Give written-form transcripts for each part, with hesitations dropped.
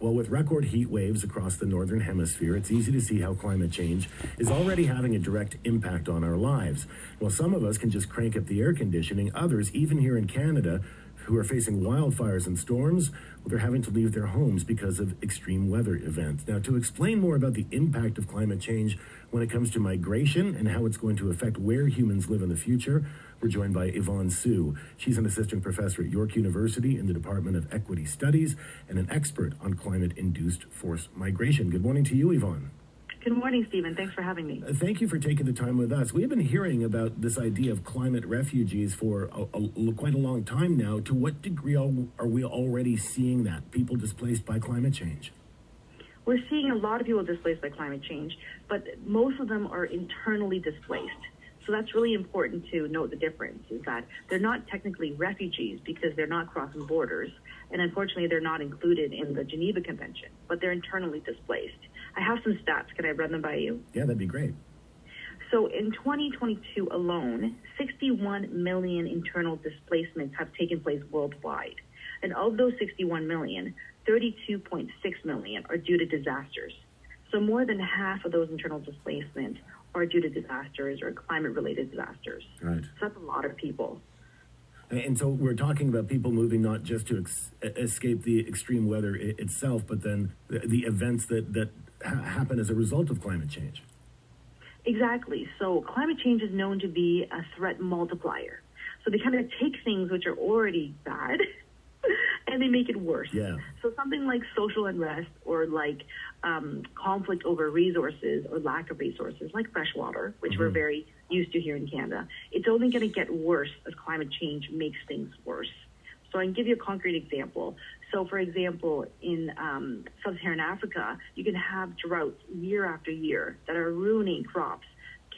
Well, with record heat waves across the northern hemisphere, it's easy to see how climate change is already having a direct impact on our lives. While some of us can just crank up the air conditioning, others, even here in Canada, who are facing wildfires and storms, well, they're having to leave their homes because of extreme weather events. Now, to explain more about the impact of climate change when it comes to migration and how it's going to affect where humans live in the future, we're joined by Yvonne Su. She's an assistant professor at York University in the Department of Equity Studies and an expert on climate-induced forced migration. Good morning to you, Yvonne. Good morning, Stephen. Thanks for having me. Thank you for taking the time with us. We have been hearing about this idea of climate refugees for quite a long time now. To what degree are we already seeing that, people displaced by climate change? We're seeing a lot of people displaced by climate change, but most of them are internally displaced. So that's really important to note the difference, is that they're not technically refugees because they're not crossing borders. And unfortunately, they're not included in the Geneva Convention, but they're internally displaced. I have some stats. Can I run them by you? Yeah, that'd be great. So in 2022 alone, 61 million internal displacements have taken place worldwide. And of those 61 million, 32.6 million are due to disasters. So more than half of those internal displacements are due to disasters or climate-related disasters. Right. So that's a lot of people. And so we're talking about people moving not just to escape the extreme weather itself, but then the events that happen as a result of climate change. Exactly. So climate change is known to be a threat multiplier. So they kind of take things which are already bad and they make it worse. Yeah. So something like social unrest or like conflict over resources or lack of resources, like fresh water, which we're very used to here in Canada, it's only going to get worse as climate change makes things worse. So I can give you a concrete example. So, for example, in sub-Saharan Africa, you can have droughts year after year that are ruining crops,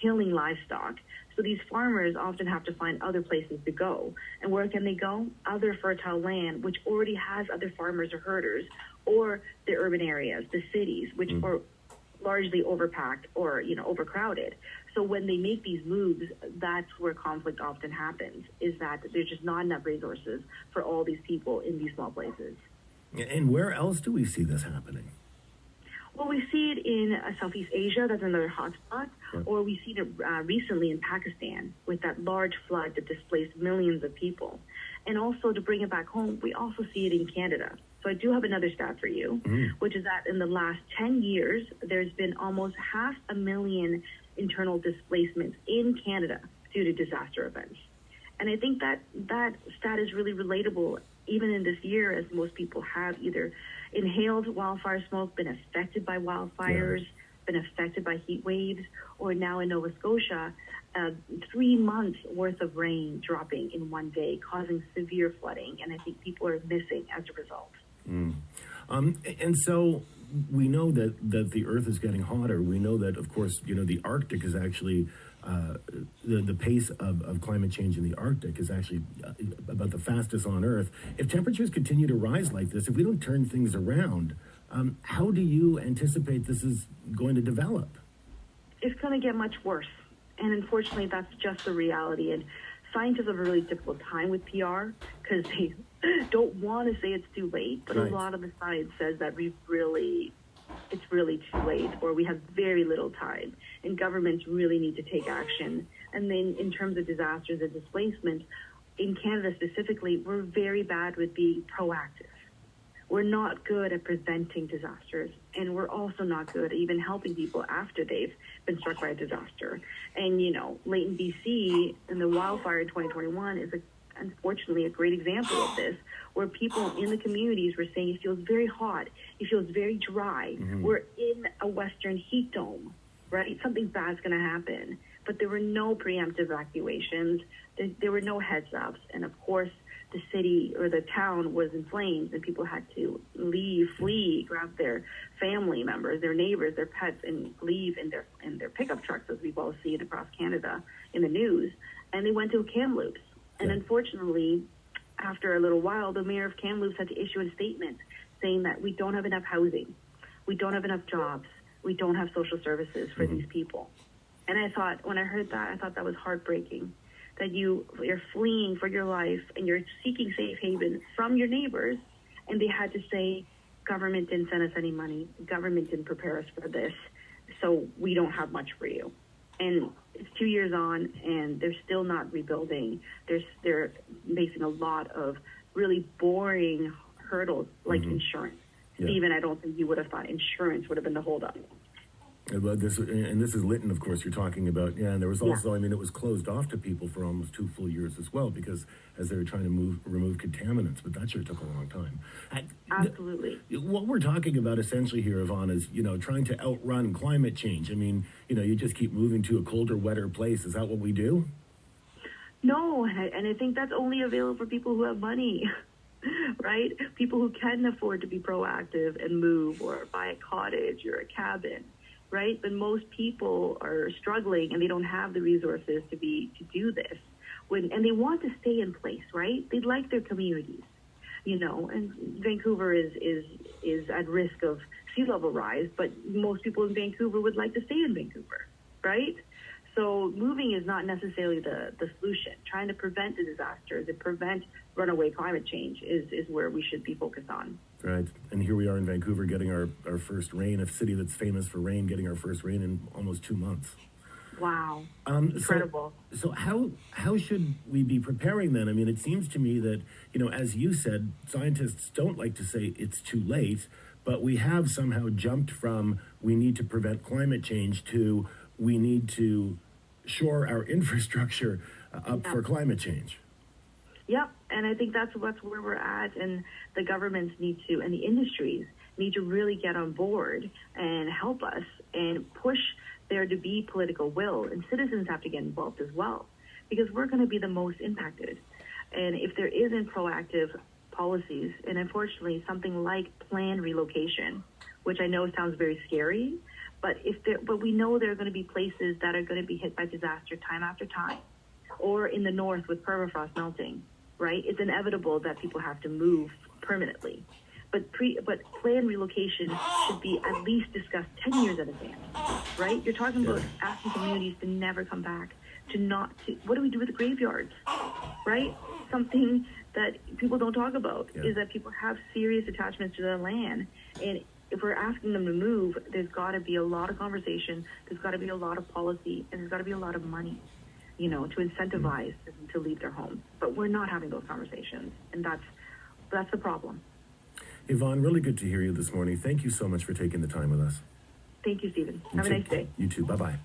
killing livestock. So these farmers often have to find other places to go. And where can they go? Other fertile land, which already has other farmers or herders, or the urban areas, the cities, which are largely overpacked or, overcrowded. So when they make these moves, that's where conflict often happens, is that there's just not enough resources for all these people in these small places. And where else do we see this happening? Well, we see it in Southeast Asia, that's another hotspot, or we see it recently in Pakistan with that large flood that displaced millions of people. And also to bring it back home, we also see it in Canada. So I do have another stat for you, which is that in the last 10 years, there's been almost 500,000 internal displacements in Canada due to disaster events. And I think that stat is really relatable even in this year, as most people have either inhaled wildfire smoke, been affected by wildfires, been affected by heat waves, or now in Nova Scotia, 3 months worth of rain dropping in one day, causing severe flooding. And I think people are missing as a result. And so we know that the Earth is getting hotter. We know that, of course, the Arctic is actually, the pace of climate change in the Arctic is actually about the fastest on Earth. If temperatures continue to rise like this, if we don't turn things around, how do you anticipate this is going to develop? It's going to get much worse. And unfortunately, that's just the reality. And scientists have a really difficult time with PR because they don't want to say it's too late. But a lot of the science says that it's really too late, or we have very little time. And governments really need to take action. And then in terms of disasters and displacement, in Canada specifically, we're very bad with being proactive. We're not good at preventing disasters, and we're also not good at even helping people after they've been struck by a disaster. And, late in BC, and the wildfire in 2021 is unfortunately a great example of this, where people in the communities were saying it feels very hot, it feels very dry. We're in a Western heat dome, right? Something bad's going to happen. But there were no preemptive evacuations. There were no heads ups. And of course, the city or the town was in flames, and people had to flee, grab their family members, their neighbors, their pets, and leave in their pickup trucks, as we've all seen across Canada in the news. And they went to Kamloops. And unfortunately, after a little while, the mayor of Kamloops had to issue a statement saying that we don't have enough housing, we don't have enough jobs, we don't have social services for these people. And I thought, when I heard that, I thought that was heartbreaking, that you're fleeing for your life and you're seeking safe haven from your neighbors, and they had to say, government didn't send us any money. Government didn't prepare us for this. So we don't have much for you. And it's 2 years on, and they're still not rebuilding. They're facing a lot of really boring hurdles like insurance. Yeah. Stephen, I don't think you would have thought insurance would have been the holdup. Well, this is Lytton, of course, you're talking about. Yeah, and there was also, I mean, it was closed off to people for almost 2 full years as well, because as they were trying to remove contaminants, but that sure took a long time. Absolutely. What we're talking about essentially here, Yvonne, is, trying to outrun climate change. I mean, you just keep moving to a colder, wetter place. Is that what we do? No, and I think that's only available for people who have money, right? People who can afford to be proactive and move or buy a cottage or a cabin. Right, but most people are struggling and they don't have the resources to do this. And they want to stay in place, right? They like their communities, And Vancouver is at risk of sea level rise, but most people in Vancouver would like to stay in Vancouver, right? So moving is not necessarily the solution. Trying to prevent the disasters and prevent runaway climate change is where we should be focused on. Right. And here we are in Vancouver getting our first rain, a city that's famous for rain, getting our first rain in almost 2 months. Wow. Incredible. So how should we be preparing then? I mean, it seems to me that, as you said, scientists don't like to say it's too late, but we have somehow jumped from we need to prevent climate change to we need to shore our infrastructure up for climate change. Yep, and I think that's where we're at, and the governments and the industries need to really get on board and help us and push there to be political will, and citizens have to get involved as well, because we're going to be the most impacted. And if there isn't proactive policies, and unfortunately something like planned relocation, which I know sounds very scary, but we know there are going to be places that are going to be hit by disaster time after time, or in the north with permafrost melting. Right, it's inevitable that people have to move permanently, but planned relocation should be at least discussed 10 years in advance. Right, you're talking about asking communities to never come back, what do we do with the graveyards? Right, something that people don't talk about is that people have serious attachments to their land, and if we're asking them to move, there's got to be a lot of conversation, there's got to be a lot of policy, and there's got to be a lot of money. To incentivize them to leave their homes. But we're not having those conversations, and that's the problem. Yvonne, really good to hear you this morning. Thank you so much for taking the time with us. Thank you, Stephen. Have a nice day. You too. Bye-bye.